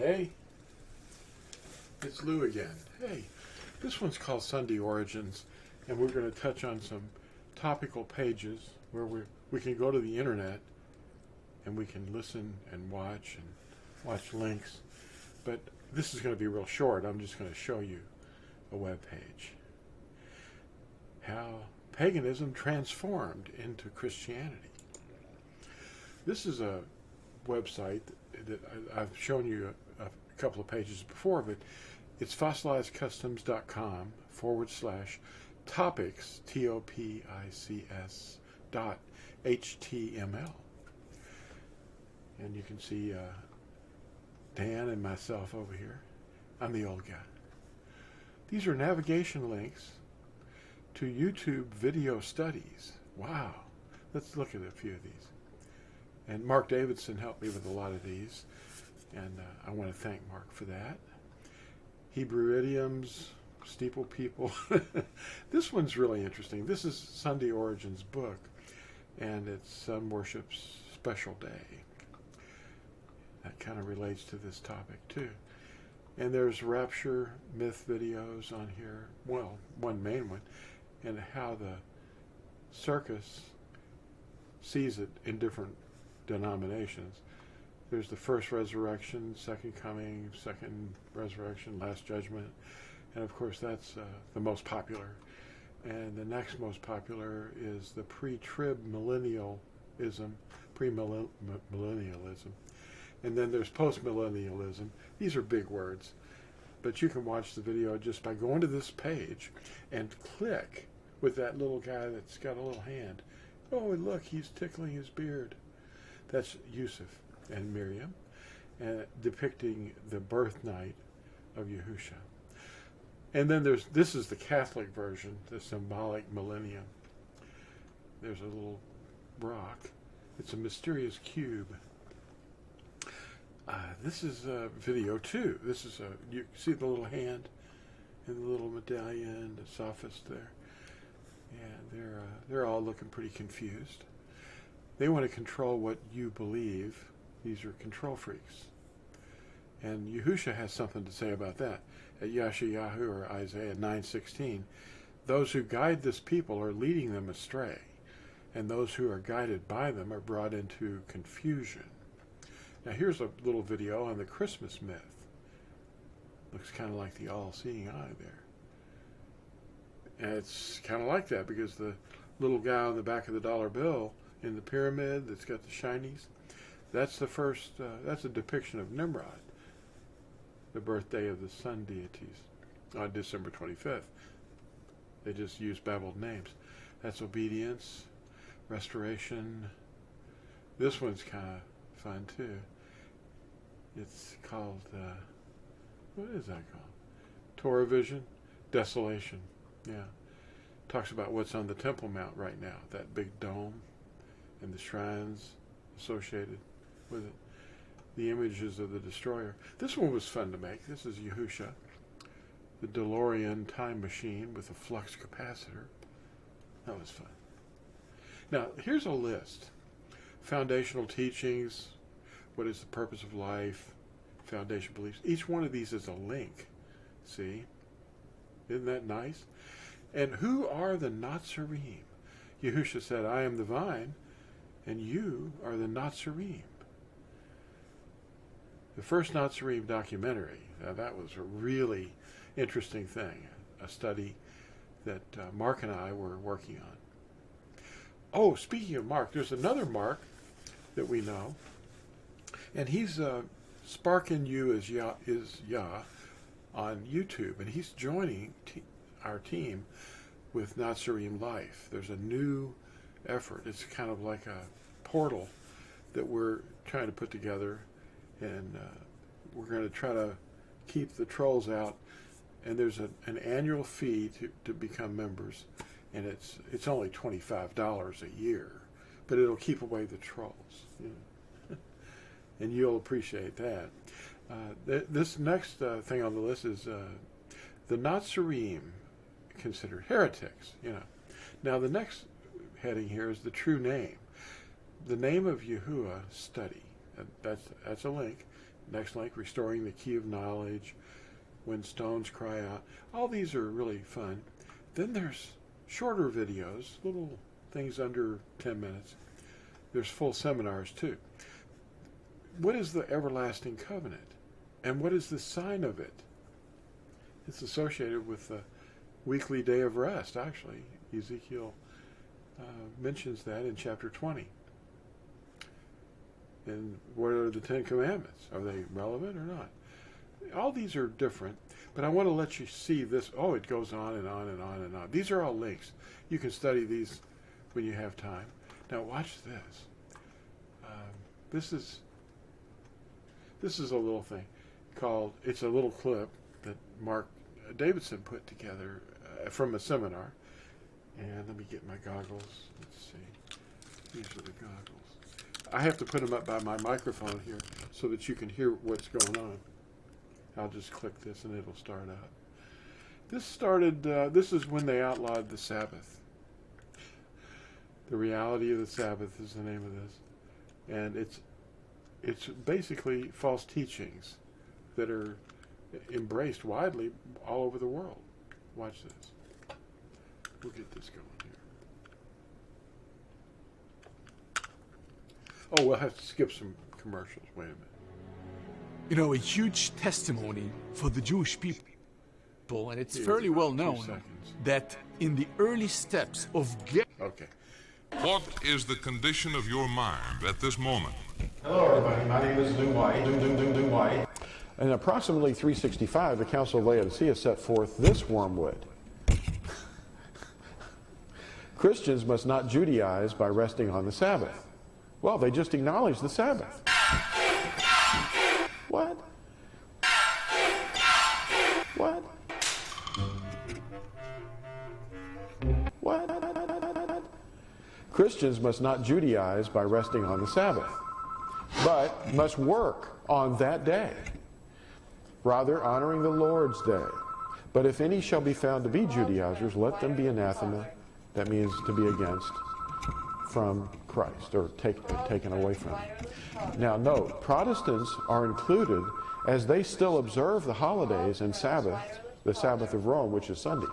Hey, it's Lou again. Hey, this one's called Sunday Origins, and we're going to touch on some topical pages where we can go to the internet and we can listen and watch links. But this is going to be real short. I'm just going to show you a web page. How paganism transformed into Christianity. This is a website that I've shown you a couple of pages before, but it's fossilizedcustoms.com/topics, TOPICS .html. And you can see Dan and myself over here. I'm the old guy. These are navigation links to YouTube video studies. Wow. Let's look at a few of these. And Mark Davidson helped me with a lot of these, and I want to thank Mark for that. Hebrew idioms, steeple people. This one's really interesting. This is Sunday Origins book, and it's Sun Worship's Special Day. That kind of relates to this topic too. And there's rapture myth videos on here. Well, one main one, and how the circus sees it in different denominations. There's the first resurrection, second coming, second resurrection, last judgment, and of course that's the most popular. And the next most popular is the pre-trib millennialism, premillennialism, and then there's post-millennialism. These are big words, but you can watch the video just by going to this page and click with that little guy that's got a little hand. Oh, and look, he's tickling his beard. That's Yusuf and Miriam, depicting the birth night of Yahusha. And then this is the Catholic version, the symbolic millennium. There's a little rock. It's a mysterious cube. This is a video too. This is you see the little hand and the little medallion, the sophist there, and they're all looking pretty confused. They want to control what you believe. These are control freaks. And Yahusha has something to say about that. At Yeshayahu or Isaiah 9:16, those who guide this people are leading them astray, and those who are guided by them are brought into confusion. Now here's a little video on the Christmas myth. Looks kind of like the all-seeing eye there. And it's kind of like that because the little guy on the back of the dollar bill in the pyramid that's got the shinies, that's the first, that's a depiction of Nimrod, the birthday of the sun deities, on December 25th. They just use babbled names. That's obedience, restoration. This one's kind of fun too. It's called, what is that called? Torah vision, desolation. Yeah. Talks about what's on the Temple Mount right now, that big dome and the shrines associated with it. The images of the destroyer. This one was fun to make. This is Yahusha, the DeLorean time machine with a flux capacitor. That was fun. Now, here's a list. Foundational teachings, what is the purpose of life, foundation beliefs. Each one of these is a link. See? Isn't that nice? And who are the Nazarene? Yahusha said, I am the vine, and you are the Nazarene. The first Nazarene documentary, that was a really interesting thing, a study that Mark and I were working on. Oh, speaking of Mark, there's another Mark that we know, and he's Sparking You is Yah on YouTube, and he's joining our team with Nazarene Life. There's a new effort. It's kind of like a portal that we're trying to put together, and we're going to try to keep the trolls out. And there's an annual fee to become members, and it's only $25 a year, but it'll keep away the trolls, you know. And you'll appreciate that. This next thing on the list is the Nazarene considered heretics, you know. Now the next heading here is the true name. The name of Yahuwah study. That's a link. Next link, restoring the key of knowledge, when stones cry out. All these are really fun. Then there's shorter videos, little things under 10 minutes. There's full seminars too. What is the everlasting covenant? And what is the sign of it? It's associated with the weekly day of rest, actually. Ezekiel mentions that in chapter 20. And what are the Ten Commandments? Are they relevant or not? All these are different, but I want to let you see this. Oh, it goes on and on and on and on. These are all links. You can study these when you have time. Now watch this. This is a little thing called, it's a little clip that Mark Davidson put together from a seminar. And let me get my goggles. Let's see. These are the goggles. I have to put them up by my microphone here so that you can hear what's going on. I'll just click this and it'll start up. This is when they outlawed the Sabbath. The reality of the Sabbath is the name of this. And it's basically false teachings that are embraced widely all over the world. Watch this. We'll get this going here. Oh, we'll have to skip some commercials. Wait a minute. You know, a huge testimony for the Jewish people, and it's fairly well known that in the early steps of Okay. What is the condition of your mind at this moment? Hello, everybody. My name is Lou White. Lou White. In approximately 365, the Council of Laodicea set forth this wormwood. Christians must not Judaize by resting on the Sabbath. Well, they just acknowledge the Sabbath. What? What? What? Christians must not Judaize by resting on the Sabbath, but must work on that day, rather honoring the Lord's day. But if any shall be found to be Judaizers, let them be anathema. That means to be against, from Christ, or taken away from him. Now note, Protestants are included as they still observe the holidays and Sabbath, the Sabbath of Rome, which is Sunday.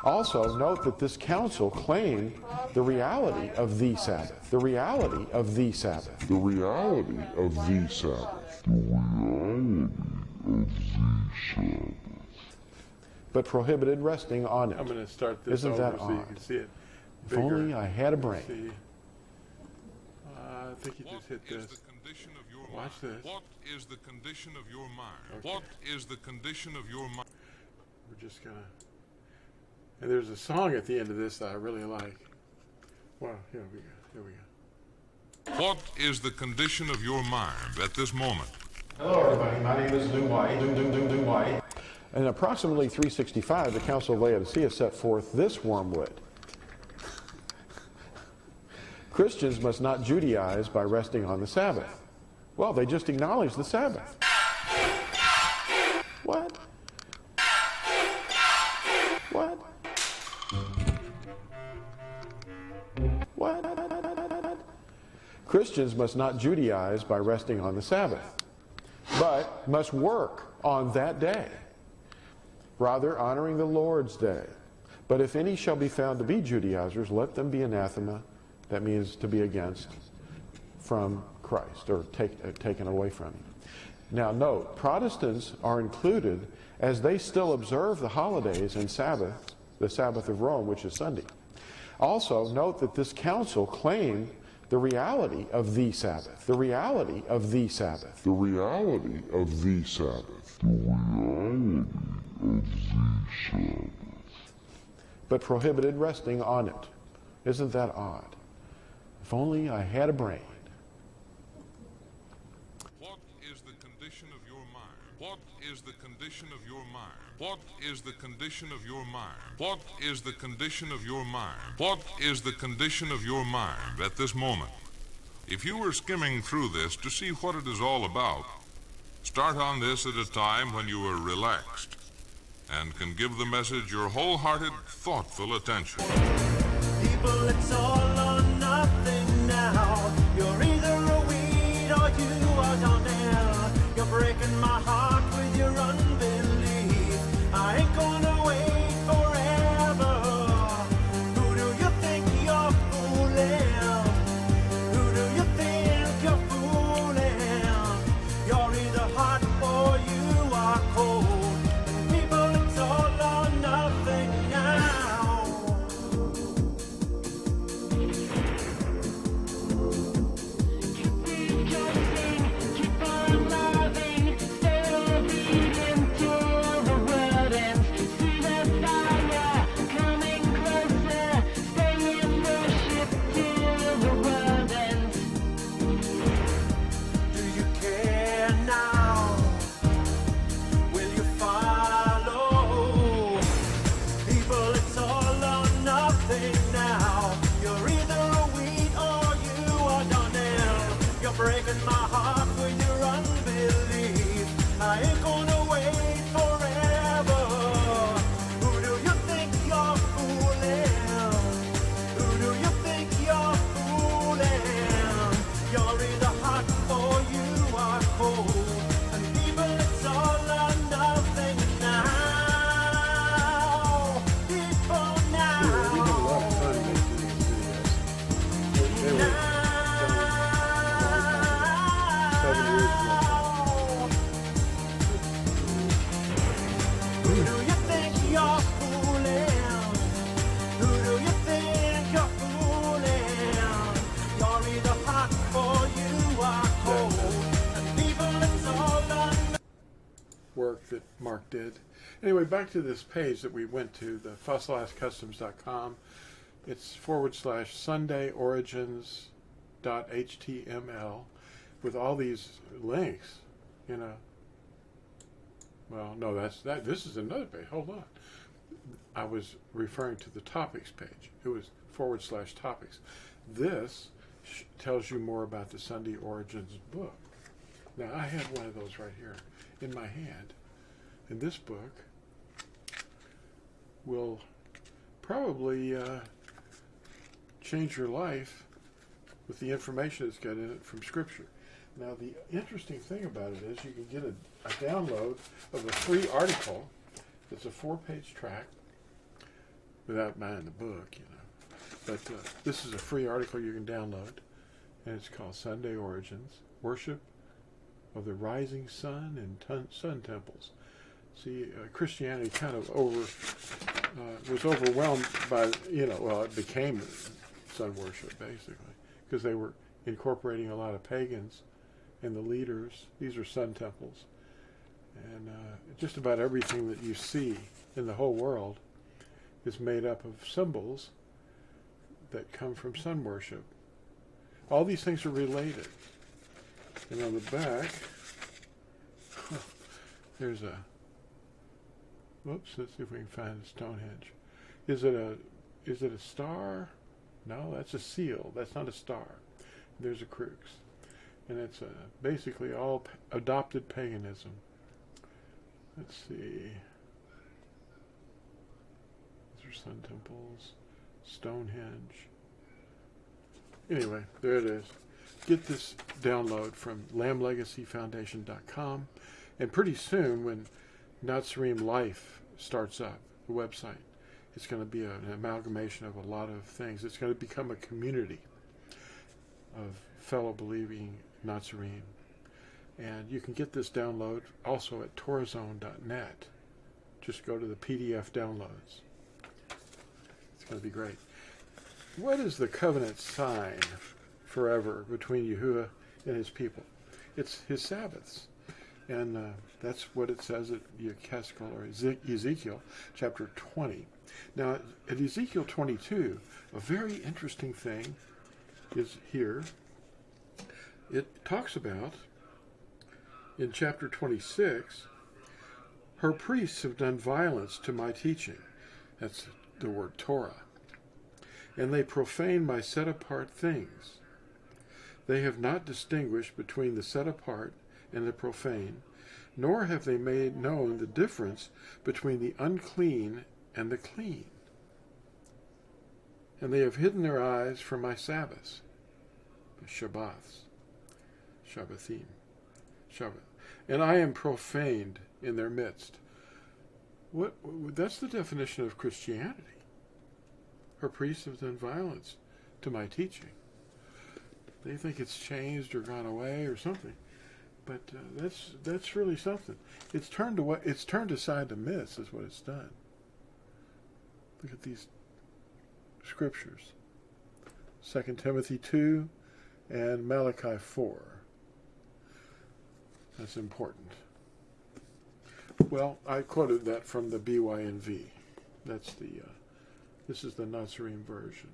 Also, note that this council claimed the reality of the Sabbath. The reality of the Sabbath. The reality of the Sabbath. The reality of the Sabbath. But prohibited resting on it. I'm going to start this Isn't over that so odd? you can see it If bigger. only I had a brain. See. I think you just hit this. Watch this. What is the condition of your mind? Okay. What is the condition of your mind? We're just going to... And there's a song at the end of this that I really like. Wow, here we go. Here we go. What is the condition of your mind at this moment? Hello, everybody. My name is Lou White. Lou White. In approximately 365, the Council of Laodicea set forth this wormwood. Christians must not Judaize by resting on the Sabbath. Well, they just acknowledge the Sabbath. What? What? What? Christians must not Judaize by resting on the Sabbath, but must work on that day, rather honoring the Lord's day. But if any shall be found to be Judaizers, let them be anathema. That means to be against, from Christ, or taken away from him. Now note, Protestants are included as they still observe the holidays and Sabbath, the Sabbath of Rome, which is Sunday. Also note that this council claimed the reality of the Sabbath. The reality of the Sabbath. The reality of the Sabbath. The reality of the Sabbath. But prohibited resting on it. Isn't that odd? If only I had a brain. What is the condition of your mind? What is the condition of your mind? What is the condition of your mind? What is the condition of your mind? What is the condition of your mind at this moment? If you were skimming through this to see what it is all about, start on this at a time when you are relaxed and can give the message your wholehearted, thoughtful attention. People, it's all or nothing now. You're either a weed or you are Donnell. You're brave. my heart with your unbelief. I ain't gonna wait forever. Who do you think you're fooling? Who do you think you're fooling? You're either hot or you are cold. And people, it's all or nothing now. Keep on loving, stay obedient till the world ends. See the fire coming closer, stay in worship till the world ends. Do you care now? Will you follow? People, it's all or nothing now. You're either a weed or you are Donnell. You're breaking my heart with your unbelief. I ain't gonna wait forever. Who do you think you're fooling? Who do you think you're fooling? You're either hot or you are cold. And people, it's all or nothing now. People now. We had a lot of fun making these videos. They were done 7 years ago. Who do you think you're fooling? Who do you think you're fooling? You're either hot or you are cold. And people, it's all or Work that Mark did. Anyway, back to this page that we went to, the fossilizedcustoms.com. It's /sundayorigins.html with all these links, you know. Well, no, this is another page. Hold on. I was referring to the topics page. It was /topics. This tells you more about the Sunday Origins book. Now, I have one of those right here in my hand. And this book will probably change your life with the information that's got in it from Scripture. Now, the interesting thing about it is you can get a download of a free article. It's a 4-page tract without buying the book, you know. But this is a free article you can download, and it's called Sunday Origins, Worship of the Rising Sun and Sun Temples. See, Christianity kind of was overwhelmed by, you know, well, it became sun worship, basically, because they were incorporating a lot of pagans and the leaders. These are sun temples. And just about everything that you see in the whole world is made up of symbols that come from sun worship. All these things are related. And on the back, there's a, whoops, let's see if we can find a Stonehenge. Is it a star? No, that's a seal. That's not a star. There's a crux. And it's basically all adopted paganism. Let's see. These are sun temples, Stonehenge. Anyway, there it is. Get this download from lamblegacyfoundation.com. And pretty soon, when Nazarene Life starts up, the website, it's going to be an amalgamation of a lot of things. It's going to become a community of fellow believing Nazarene. And you can get this download also at torazone.net. Just go to the PDF downloads. It's going to be great. What is the covenant sign forever between Yahuwah and his people? It's his Sabbaths. And that's what it says at Yechezkel or Ezekiel chapter 20. Now, at Ezekiel 22, a very interesting thing is here. It talks about, in chapter 26, her priests have done violence to my teaching. That's the word Torah. And they profane my set-apart things. They have not distinguished between the set-apart and the profane, nor have they made known the difference between the unclean and the clean. And they have hidden their eyes from my Sabbaths, the Shabbaths, Shabbathim, Shabbat. and I am profaned in their midst. That's the definition of Christianity. Her priests have done violence to my teaching. They think it's changed or gone away or something, but that's really something. It's turned away. It's turned aside to myths, is what it's done. Look at these scriptures: 2 Timothy 2 and Malachi 4. That's important. Well, I quoted that from the BYNV. That's this is the Nazarene version.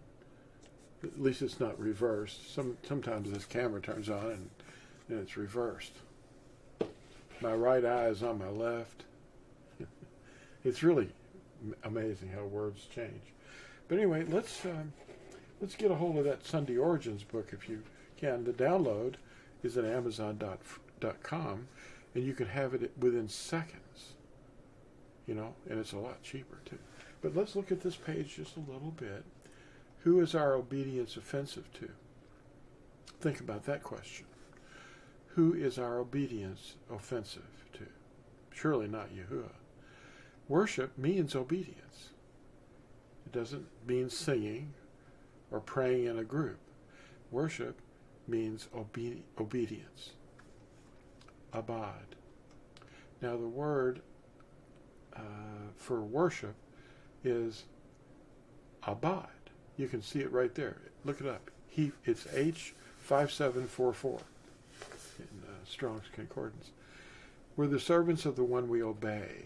At least it's not reversed. Sometimes this camera turns on and it's reversed. My right eye is on my left. It's really amazing how words change. But anyway, let's get a hold of that Sunday Origins book if you can. The download is at Amazon.com, and you can have it within seconds. And it's a lot cheaper too. But let's look at this page just a little bit. Who is our obedience offensive to? Think about that question. Who is our obedience offensive to? Surely not Yahuwah. Worship means obedience. It doesn't mean singing or praying in a group. Worship means obedience. Abad. Now the word for worship is abad. You can see it right there. Look it up. It's H5744 in Strong's Concordance. We're the servants of the one we obey.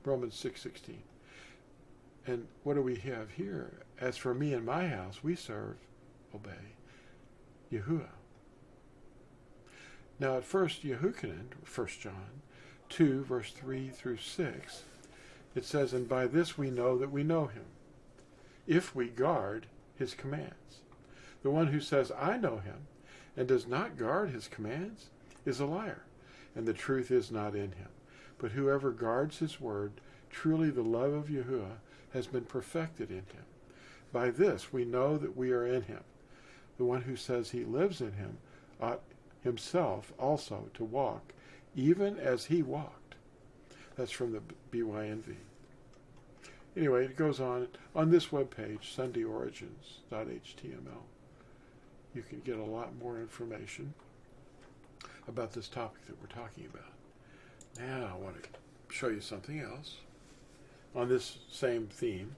Romans 6:16. And what do we have here? As for me and my house, we serve, obey, Yahuwah. Now at first, Yehukanan, 1 John 2, verse 3 through 6, it says, and by this we know that we know him, if we guard his commands. The one who says, I know him, and does not guard his commands, is a liar, and the truth is not in him. But whoever guards his word, truly the love of Yahuwah has been perfected in him. By this we know that we are in him. The one who says he lives in him ought himself also to walk, even as he walked. That's from the BYNV. Anyway, it goes on this webpage, sundayorigins.html. You can get a lot more information about this topic that we're talking about. Now I want to show you something else on this same theme.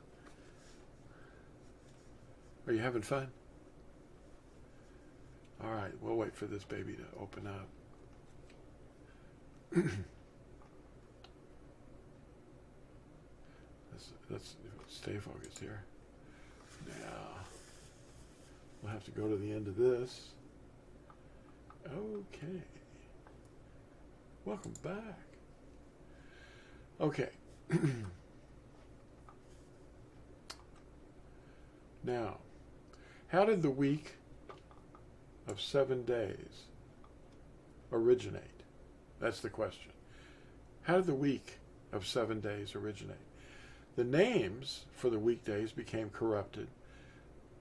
Are you having fun? All right, we'll wait for this baby to open up. Let's stay focused here. Now, we'll have to go to the end of this. Okay. Welcome back. Okay. Now, how did the week of 7 days originate? That's the question. How did the week of 7 days originate? The names for the weekdays became corrupted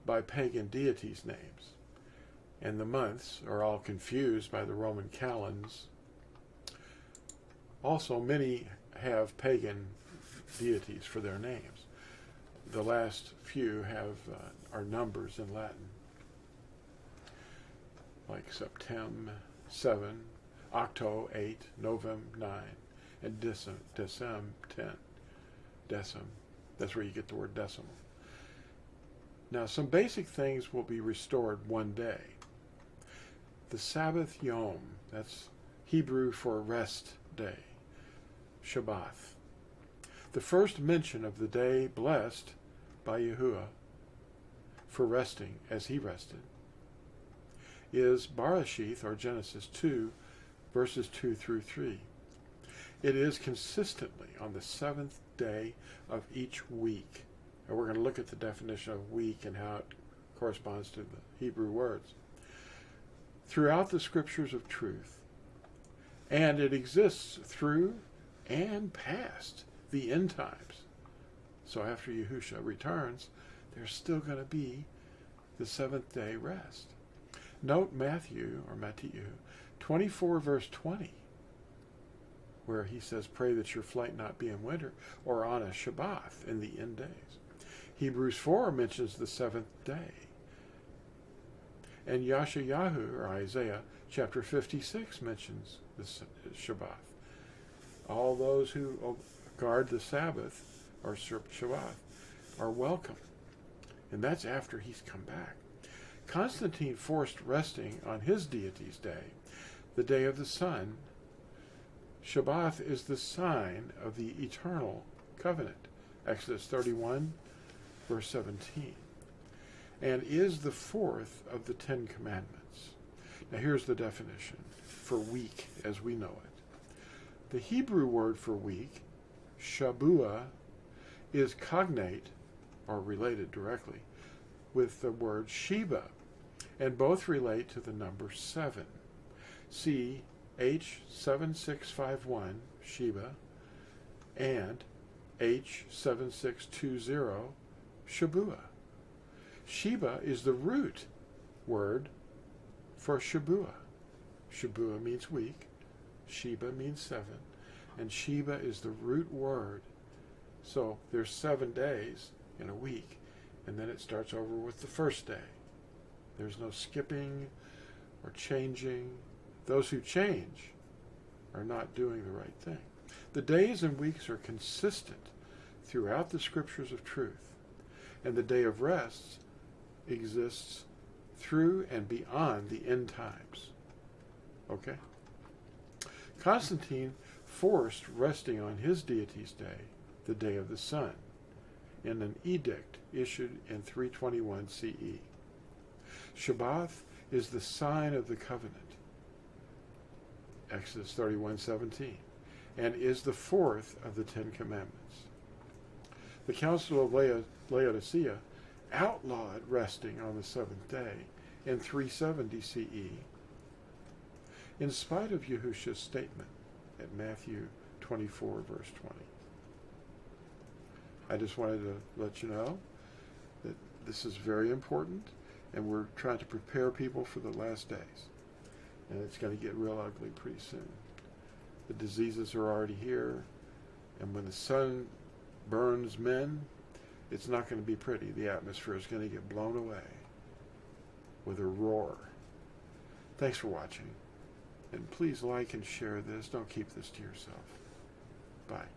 by pagan deities' names, and the months are all confused by the Roman calends. Also, many have pagan deities for their names. The last few are numbers in Latin, like Septem 7, Octo 8, Novem 9, and Decem 10. Decim. That's where you get the word decimal. Now, some basic things will be restored one day. The Sabbath Yom, that's Hebrew for rest day, Shabbath. The first mention of the day blessed by Yahuwah for resting as he rested is Barashith, or Genesis 2, verses 2 through 3. It is consistently on the seventh day of each week. And we're going to look at the definition of week and how it corresponds to the Hebrew words. Throughout the scriptures of truth, and it exists through and past the end times. So after Yahusha returns, there's still going to be the seventh day rest. Note Matthew 24 verse 20. where he says, pray that your flight not be in winter, or on a Shabbath in the end days. Hebrews 4 mentions the seventh day. And Yeshayahu, or Isaiah, chapter 56 mentions the Shabbath. All those who guard the Sabbath, or Shabbath, are welcome. And that's after he's come back. Constantine forced resting on his deity's day, the day of the sun. Shabbath is the sign of the eternal covenant, Exodus 31, verse 17, and is the fourth of the Ten Commandments. Now here's the definition for week as we know it. The Hebrew word for week, Shabua, is cognate, or related directly, with the word Sheba, and both relate to the number 7. See H7651, Sheba, and H7620, Shabua. Sheba is the root word for Shabua. Shabua means week, Sheba means 7, and Sheba is the root word. So there's 7 days in a week, and then it starts over with the first day. There's no skipping or changing. Those who change are not doing the right thing. The days and weeks are consistent throughout the scriptures of truth, and the day of rest exists through and beyond the end times. Okay? Constantine forced resting on his deity's day, the day of the sun, in an edict issued in 321 CE. Shabbath is the sign of the covenant, Exodus 31:17, and is the fourth of the Ten Commandments. The Council of Laodicea outlawed resting on the seventh day in 370 CE, in spite of Yahusha's statement at Matthew 24, verse 20. I just wanted to let you know that this is very important, and we're trying to prepare people for the last days. And it's going to get real ugly pretty soon. The diseases are already here, and when the sun burns men, it's not going to be pretty. The atmosphere is going to get blown away with a roar. Thanks for watching. And please like and share this. Don't keep this to yourself. Bye.